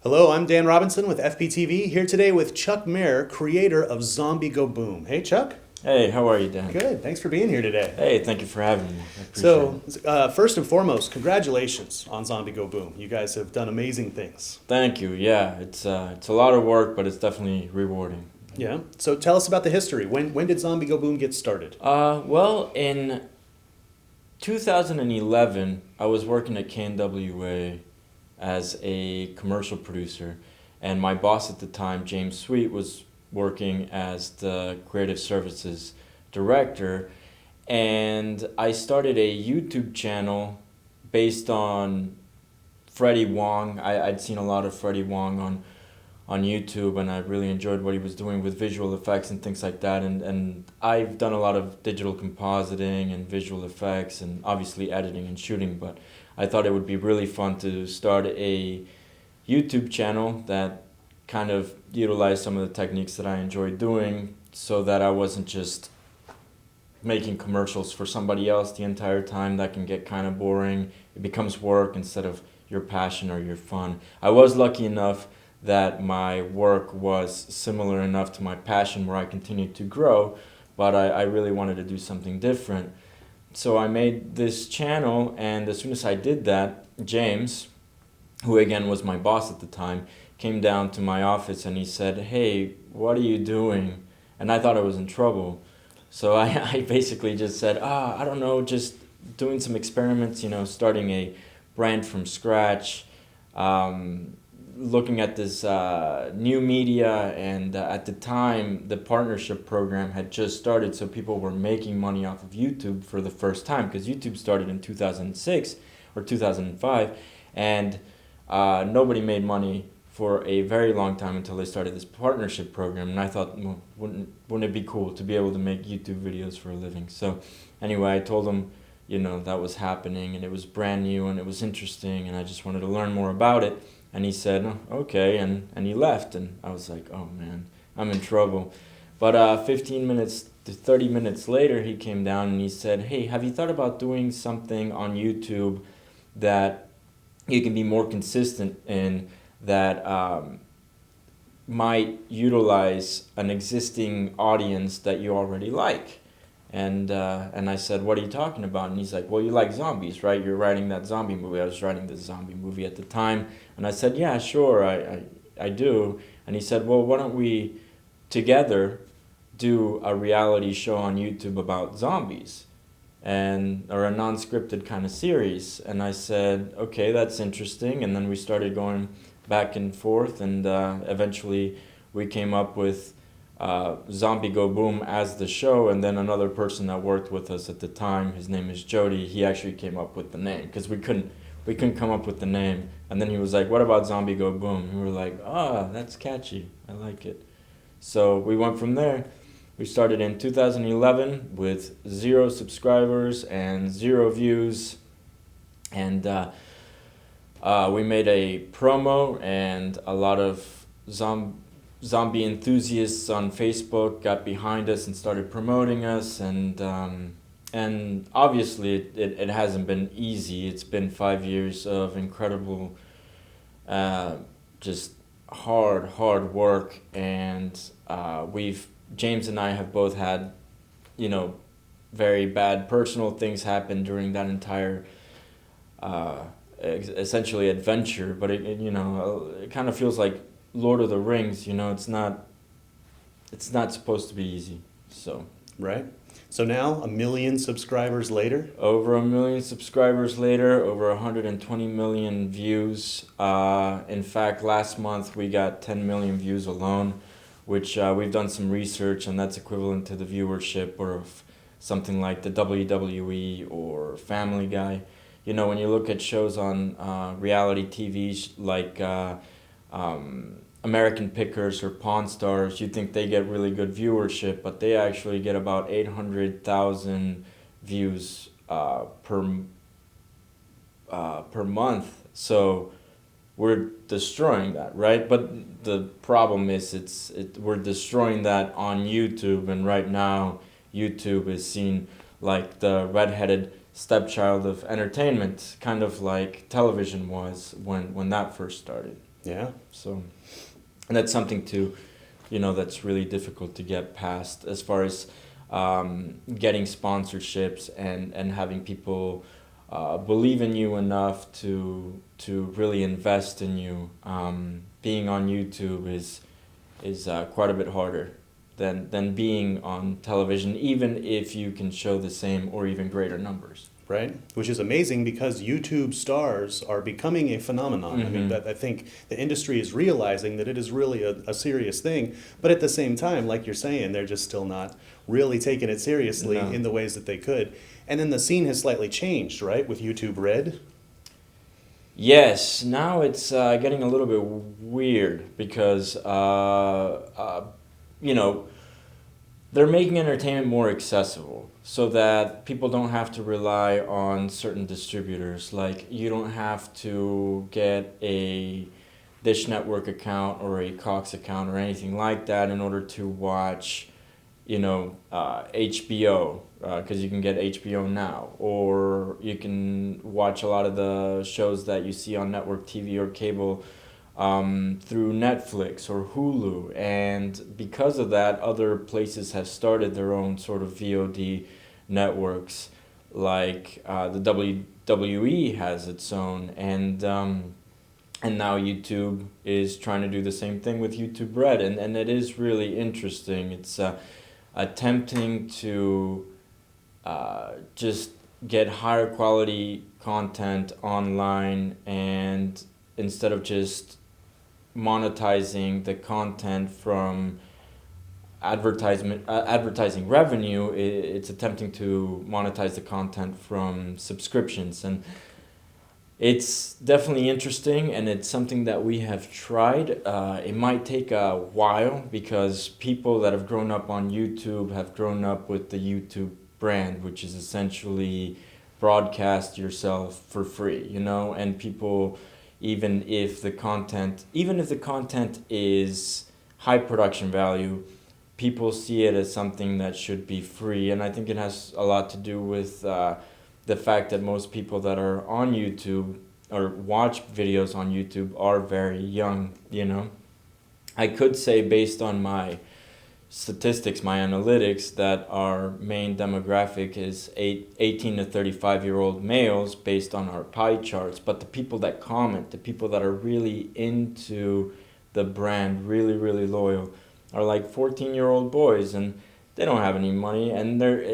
Hello, I'm Dan Robinson with FPTV, here today with Chuck Meré, creator of Zombie Go Boom. Hey, Chuck. Hey, how are you, Dan? Good. Thanks for being here today. Hey, thank you for having me. I appreciate it. First and foremost, congratulations on Zombie Go Boom. You guys have done amazing things. Thank you. Yeah, it's a lot of work, but it's definitely rewarding. Yeah. So tell us about the history. When did Zombie Go Boom get started? Well, in 2011, I was working at KNWA as a commercial producer, and my boss at the time, James Sweet, was working as the creative services director, and I started a YouTube channel based on Freddie Wong. I'd seen a lot of Freddie Wong on YouTube, and I really enjoyed what he was doing with visual effects and things like that. And I've done a lot of digital compositing and visual effects and obviously editing and shooting, but I thought it would be really fun to start a YouTube channel that kind of utilized some of the techniques that I enjoyed doing so that I wasn't just making commercials for somebody else the entire time. That can get kind of boring. It becomes work instead of your passion or your fun. I was lucky enough that my work was similar enough to my passion where I continued to grow, but I really wanted to do something different. So I made this channel, and as soon as I did that, James, who again was my boss at the time, came down to my office and he said, "Hey, what are you doing?" And I thought I was in trouble. So I basically just said, I don't know, just doing some experiments, starting a brand from scratch, looking at this new media, and at the time the partnership program had just started, so people were making money off of YouTube for the first time, because YouTube started in 2006 or 2005, and nobody made money for a very long time until they started this partnership program. And I thought, well, wouldn't it be cool to be able to make YouTube videos for a living? So anyway, I told him, that was happening, and it was brand new, and it was interesting, and I just wanted to learn more about it. And he said, "Oh, okay," and he left, and I was like, oh man, I'm in trouble. But 15 minutes to 30 minutes later, he came down and he said, "Hey, have you thought about doing something on YouTube that you can be more consistent in, that might utilize an existing audience that you already like?" And I said, "What are you talking about?" And he's like, "Well, you like zombies, right? You're writing that zombie movie." I was writing this zombie movie at the time. And I said, "Yeah, sure, I do." And he said, "Well, why don't we together do a reality show on YouTube about zombies, or a non-scripted kind of series?" And I said, "Okay, that's interesting." And then we started going back and forth, and eventually we came up with Zombie Go Boom as the show. And then another person that worked with us at the time, his name is Jody, he actually came up with the name, because we couldn't come up with the name. And then he was like, "What about Zombie Go Boom?" And we were like, that's catchy, I like it. So we went from there. We started in 2011 with 0 subscribers and 0 views, and we made a promo, and a lot of zombie enthusiasts on Facebook got behind us and started promoting us, and obviously it hasn't been easy. It's been 5 years of incredible, just hard work, and James and I have both had, very bad personal things happen during that entire essentially adventure. But it kind of feels like Lord of the Rings. It's not supposed to be easy. So Right. So now, 1 million subscribers later? over 1 million subscribers later, over 120 million views. In fact, last month we got 10 million views alone, which we've done some research, and that's equivalent to the viewership of something like the WWE or Family Guy. When you look at shows on reality TV like American Pickers or Pawn Stars, you think they get really good viewership, but they actually get about 800,000 views per month. So we're destroying that, right? But the problem is we're destroying that on YouTube, and right now YouTube is seen like the redheaded stepchild of entertainment, kind of like television was when that first started. Yeah. So, and that's something to, that's really difficult to get past as far as getting sponsorships and having people believe in you enough to really invest in you. Being on YouTube is quite a bit harder than being on television, even if you can show the same or even greater numbers. Right, which is amazing because YouTube stars are becoming a phenomenon. I mean, I think the industry is realizing that it is really a serious thing, but at the same time, like you're saying, they're just still not really taking it seriously No. in the ways that they could. And then the scene has slightly changed, right, with YouTube Red? Yes, now it's getting a little bit weird because, you know, they're making entertainment more accessible so that people don't have to rely on certain distributors. Like, you don't have to get a Dish Network account or a Cox account or anything like that in order to watch, HBO, because you can get HBO now, or you can watch a lot of the shows that you see on network TV or cable through Netflix or Hulu. And because of that, other places have started their own sort of VOD networks, like the WWE has its own, and now YouTube is trying to do the same thing with YouTube Red, and it is really interesting. It's attempting to just get higher quality content online, and instead of just monetizing the content from advertising revenue, it's attempting to monetize the content from subscriptions. And it's definitely interesting, and it's something that we have tried. It might take a while because people that have grown up on YouTube have grown up with the YouTube brand, which is essentially broadcast yourself for free, and people, even if the content is high production value, people see it as something that should be free. And I think it has a lot to do with the fact that most people that are on YouTube or watch videos on YouTube are very young, I could say, based on my statistics, my analytics, that our main demographic is 18 to 35-year-old males based on our pie charts. But the people that comment, the people that are really into the brand, really, really loyal, are like 14-year-old boys, and they don't have any money, and they're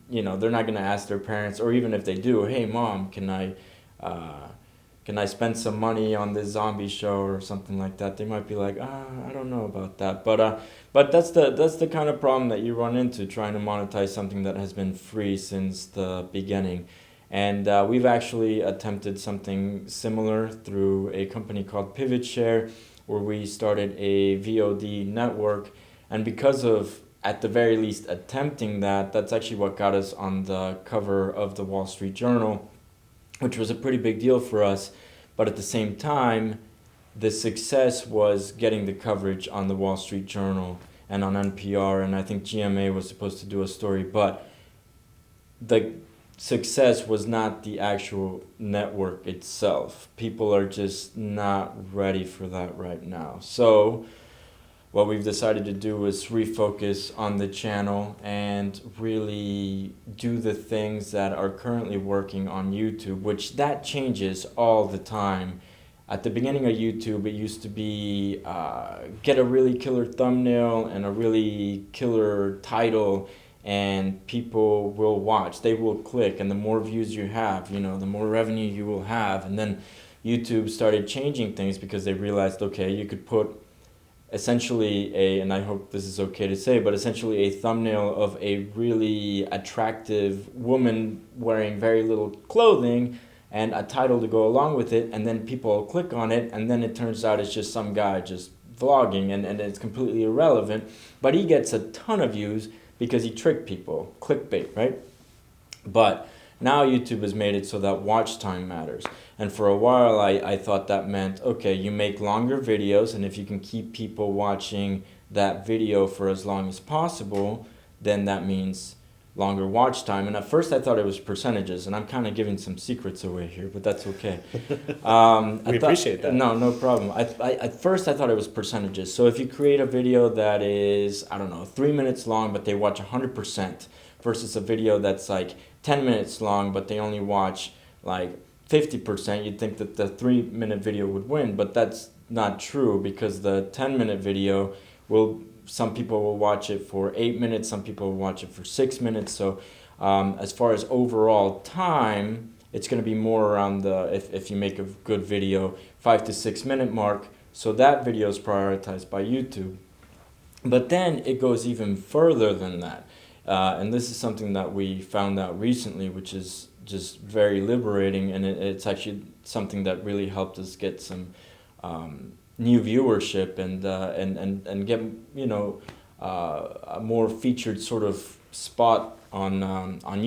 not going to ask their parents, or even if they do, hey mom, can I spend some money on this zombie show or something like that? They might be like, I don't know about that. But that's the kind of problem that you run into trying to monetize something that has been free since the beginning. And we've actually attempted something similar through a company called PivotShare, where we started a VOD network. And because of, at the very least, attempting that, that's actually what got us on the cover of the Wall Street Journal, which was a pretty big deal for us. But at the same time, the success was getting the coverage on the Wall Street Journal and on NPR, and I think GMA was supposed to do a story, but the success was not the actual network itself. People are just not ready for that right now. So what we've decided to do is refocus on the channel and really do the things that are currently working on YouTube, which that changes all the time. At the beginning of YouTube, it used to be get a really killer thumbnail and a really killer title, and people will watch, they will click, and the more views you have, the more revenue you will have. And then YouTube started changing things because they realized, okay, you could put essentially and I hope this is okay to say, but essentially a thumbnail of a really attractive woman wearing very little clothing and a title to go along with it, and then people click on it, and then it turns out it's just some guy just vlogging, and it's completely irrelevant, but he gets a ton of views because he tricked people, clickbait, right? But now YouTube has made it so that watch time matters. And for a while, I thought that meant, okay, you make longer videos, and if you can keep people watching that video for as long as possible, then that means longer watch time. And at first I thought it was percentages, and I'm kind of giving some secrets away here, but that's okay. We appreciate that. No problem. At first I thought it was percentages. So if you create a video that is, I don't know, 3 minutes long, but they watch 100%, versus a video that's like 10 minutes long, but they only watch like 50%, you'd think that the 3-minute video would win, but that's not true, because the 10-minute video some people will watch it for 8 minutes, some people will watch it for 6 minutes. So as far as overall time, it's going to be more around if you make a good video, 5 to 6 minute mark. So that video is prioritized by YouTube. But then it goes even further than that. And this is something that we found out recently, which is just very liberating, and it's actually something that really helped us get some new viewership and get a more featured sort of spot on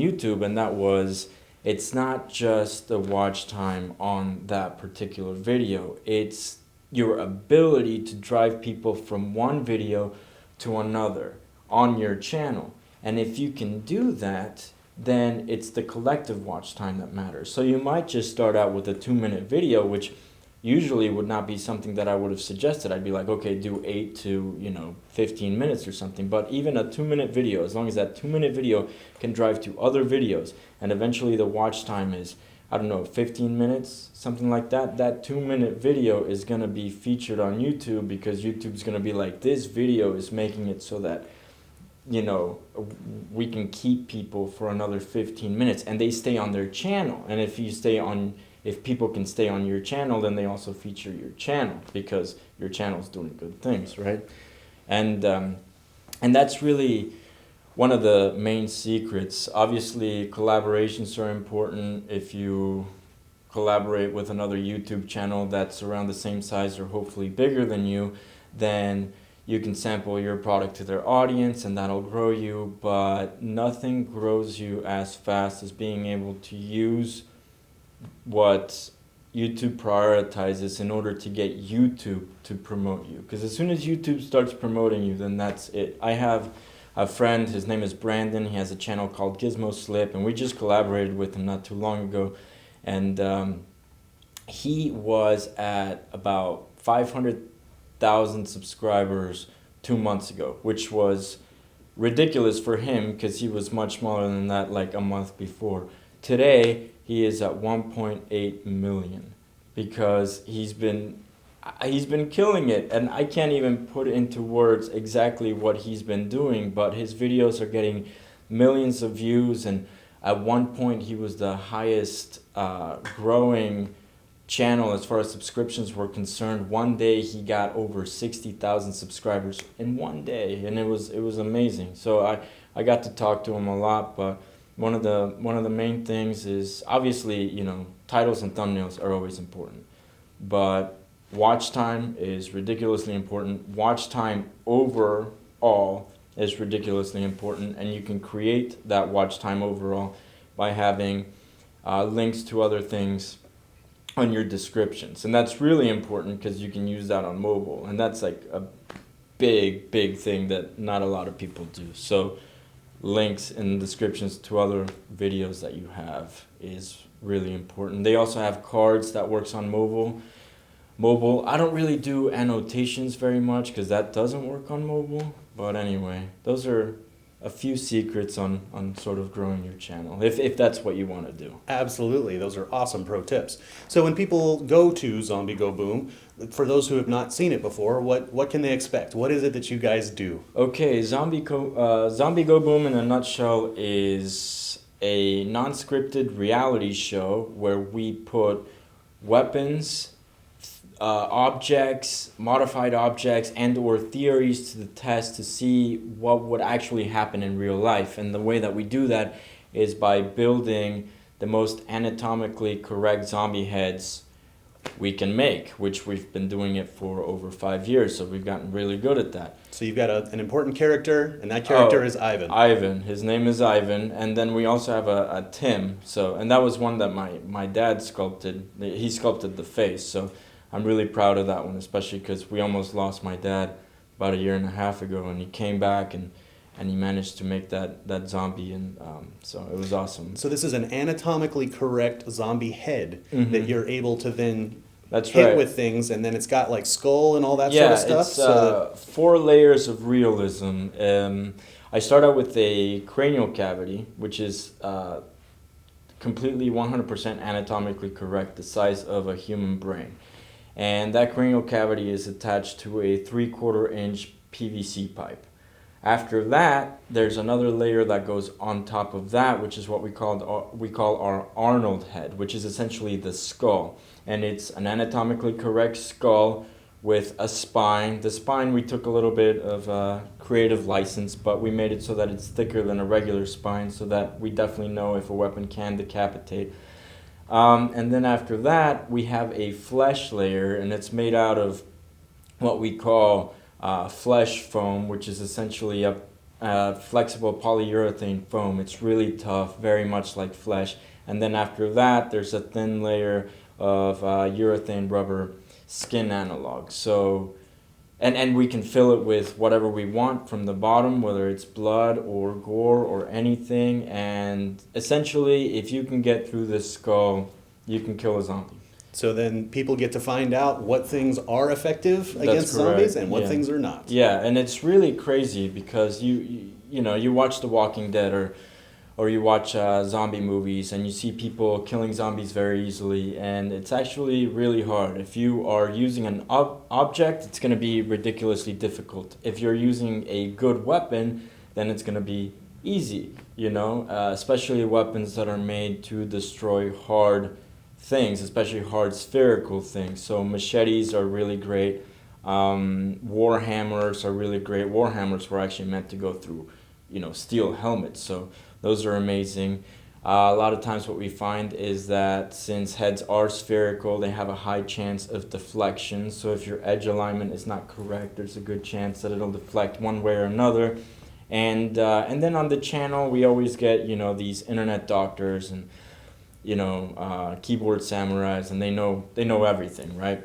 YouTube, and that was, it's not just the watch time on that particular video, it's your ability to drive people from one video to another on your channel. And if you can do that, then it's the collective watch time that matters. So you might just start out with a 2-minute video, which usually would not be something that I would have suggested. I'd be like, okay, do 8 to 15 minutes or something. But even a 2-minute video, as long as that 2-minute video can drive to other videos, and eventually the watch time is, I don't know, 15 minutes, something like that, that 2-minute video is going to be featured on YouTube, because YouTube's going to be like, this video is making it so that we can keep people for another 15 minutes, and they stay on their channel. And if people can stay on your channel, then they also feature your channel, because your channel's doing good things, right? And that's really one of the main secrets. Obviously, collaborations are important. If you collaborate with another YouTube channel that's around the same size or hopefully bigger than you, then you can sample your product to their audience, and that'll grow you. But nothing grows you as fast as being able to use what YouTube prioritizes in order to get YouTube to promote you. Because as soon as YouTube starts promoting you, then that's it. I have a friend, his name is Brandon. He has a channel called Gizmo Slip, and we just collaborated with him not too long ago. And he was at about 500,000 subscribers 2 months ago, which was ridiculous for him, because he was much smaller than that like a month before. Today, he is at 1.8 million, because he's been killing it, and I can't even put into words exactly what he's been doing, but his videos are getting millions of views, and at one point he was the highest growing channel as far as subscriptions were concerned. One day he got over 60,000 subscribers in one day, and it was amazing. So I got to talk to him a lot, but one of the main things is, obviously, titles and thumbnails are always important, but watch time is ridiculously important. Watch time overall is ridiculously important, and you can create that watch time overall by having links to other things on your descriptions. And that's really important, because you can use that on mobile, and that's like a big thing that not a lot of people do. So links in descriptions to other videos that you have is really important. They also have cards that works on mobile. I don't really do annotations very much, because that doesn't work on mobile. But anyway, those are a few secrets on sort of growing your channel, if that's what you want to do. Absolutely. Those are awesome pro tips. So when people go to Zombie Go Boom, for those who have not seen it before, what can they expect? What is it that you guys do? Okay, Zombie Go Boom in a nutshell is a non-scripted reality show where we put weapons, objects, modified objects, and or theories to the test to see what would actually happen in real life. And the way that we do that is by building the most anatomically correct zombie heads we can make, which we've been doing it for over 5 years, so we've gotten really good at that. So you've got an important character, and that character is Ivan. Ivan. His name is Ivan, and then we also have a Tim. And that was one that my dad sculpted. He sculpted the face, so I'm really proud of that one, especially because we almost lost my dad about 1.5 years ago, and he came back, and and he managed to make that zombie, and so it was awesome. So this is an anatomically correct zombie head that you're able to then That's hit right. with things, and then it's got like skull and all that Yeah, sort of stuff. it's 4 layers of realism. I start out with a cranial cavity, which is completely 100% anatomically correct, the size of a human brain. And that cranial cavity is attached to a 3/4 inch PVC pipe. After that, there's another layer that goes on top of that, which is what we call our Arnold head, which is essentially the skull. And it's an anatomically correct skull with a spine. The spine, we took a little bit of creative license, but we made it so that it's thicker than a regular spine, so that we definitely know if a weapon can decapitate. And then after that, we have a flesh layer, and it's made out of what we call flesh foam, which is essentially a flexible polyurethane foam. It's really tough, very much like flesh. And then after that, there's a thin layer of urethane rubber skin analog. So, and we can fill it with whatever we want from the bottom, whether it's blood or gore or anything. And essentially, if you can get through this skull, you can kill a zombie. So then people get to find out what things are effective against correct. zombies and what Yeah. things are not. Yeah, and it's really crazy because you know, you watch The Walking Dead or you watch zombie movies and you see people killing zombies very easily, and it's actually really hard. If you are using an object, it's going to be ridiculously difficult. If you're using a good weapon, then it's going to be easy, you know, especially weapons that are made to destroy hard things, especially hard spherical things. So machetes are really great. Warhammers are really great. Warhammers were actually meant to go through, you know, steel helmets. So those are amazing. A lot of times what we find is that since heads are spherical, they have a high chance of deflection. So if your edge alignment is not correct, there's a good chance that it'll deflect one way or another. And then on the channel, we always get, you know, these internet doctors and, you know, keyboard samurais, and they know everything, right?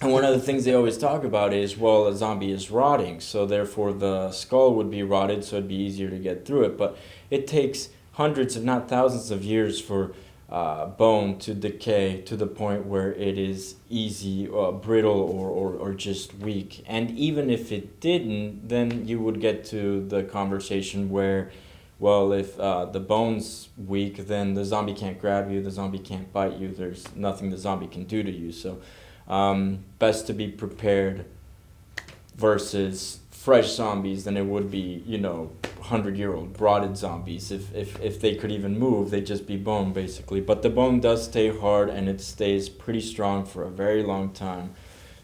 And one of the things they always talk about is, well, a zombie is rotting, so therefore the skull would be rotted, so it'd be easier to get through it. But it takes hundreds, if not thousands of years for bone to decay to the point where it is easy, brittle, or just weak. And even if it didn't, then you would get to the conversation where, well, if the bone's weak, then the zombie can't grab you, the zombie can't bite you, there's nothing the zombie can do to you. So best to be prepared versus fresh zombies than it would be, you know, 100-year-old rotted zombies. If they could even move, they'd just be bone, basically. But the bone does stay hard, and it stays pretty strong for a very long time.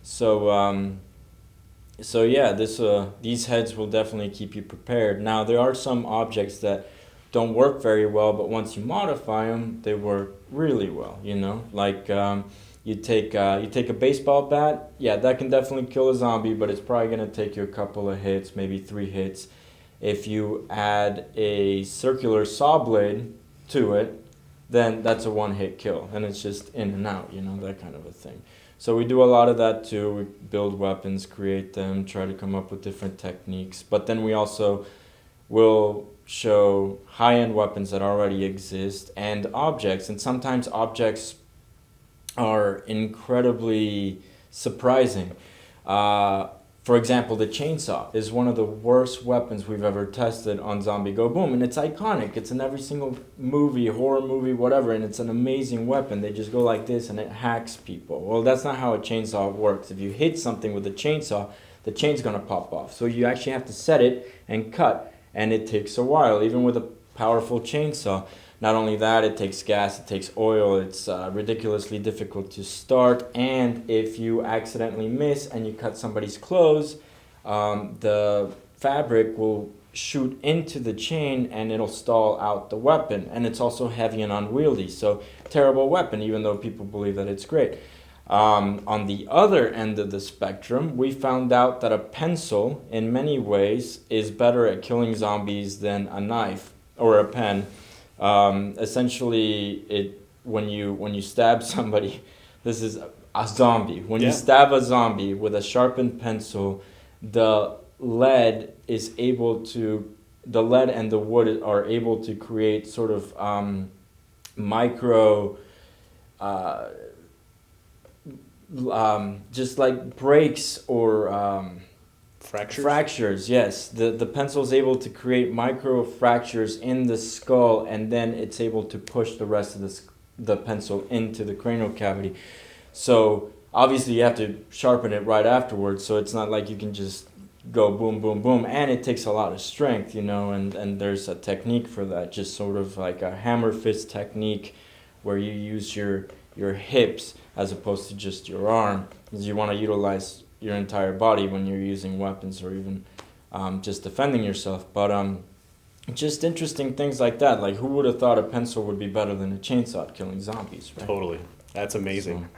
So so yeah, these heads will definitely keep you prepared. Now, there are some objects that don't work very well, but once you modify them, they work really well, you know? Like you take a baseball bat, yeah, that can definitely kill a zombie, but it's probably going to take you a couple of hits, maybe 3 hits. If you add a circular saw blade to it, then that's a 1-hit kill, and it's just in and out, you know, that kind of a thing. So we do a lot of that too. We build weapons, create them, try to come up with different techniques. But then we also will show high-end weapons that already exist and objects. And sometimes objects are incredibly surprising. For example, the chainsaw is one of the worst weapons we've ever tested on Zombie Go Boom, and it's iconic. It's in every single movie, horror movie, whatever, and it's an amazing weapon. They just go like this and it hacks people. Well, that's not how a chainsaw works. If you hit something with a chainsaw, the chain's gonna pop off. So you actually have to set it and cut, and it takes a while, even with a powerful chainsaw. Not only that, it takes gas, it takes oil, it's ridiculously difficult to start, and if you accidentally miss and you cut somebody's clothes, the fabric will shoot into the chain and it'll stall out the weapon. And it's also heavy and unwieldy, so terrible weapon, even though people believe that it's great. On the other end of the spectrum, we found out that a pencil, in many ways, is better at killing zombies than a knife or a pen. Essentially, when you stab somebody, this is a zombie. When you stab a zombie with a sharpened pencil, the lead is able to the lead and the wood are able to create sort of micro, just like breaks or fractures. Yes, the pencil is able to create micro fractures in the skull, and then it's able to push the rest of the pencil into the cranial cavity. So obviously you have to sharpen it right afterwards. So it's not like you can just go boom, boom, boom, and it takes a lot of strength, you know, and there's a technique for that, just sort of like a hammer fist technique, where you use your hips as opposed to just your arm, because you want to utilize your entire body when you're using weapons or even just defending yourself. But just interesting things like that. Like, who would have thought a pencil would be better than a chainsaw at killing zombies, right? Totally. That's amazing.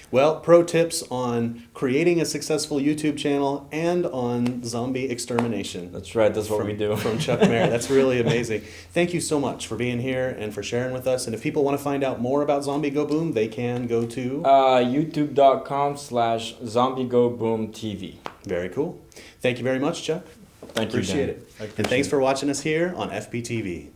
Well, pro tips on creating a successful YouTube channel and on zombie extermination. That's right. That's what we do. From Chuck Meré. That's really amazing. Thank you so much for being here and for sharing with us. And if people want to find out more about Zombie Go Boom, they can go to youtube.com/ZombieGoBoomTV. Very cool. Thank you very much, Chuck. Thank you. Appreciate it. And thanks for watching us here on FPTV.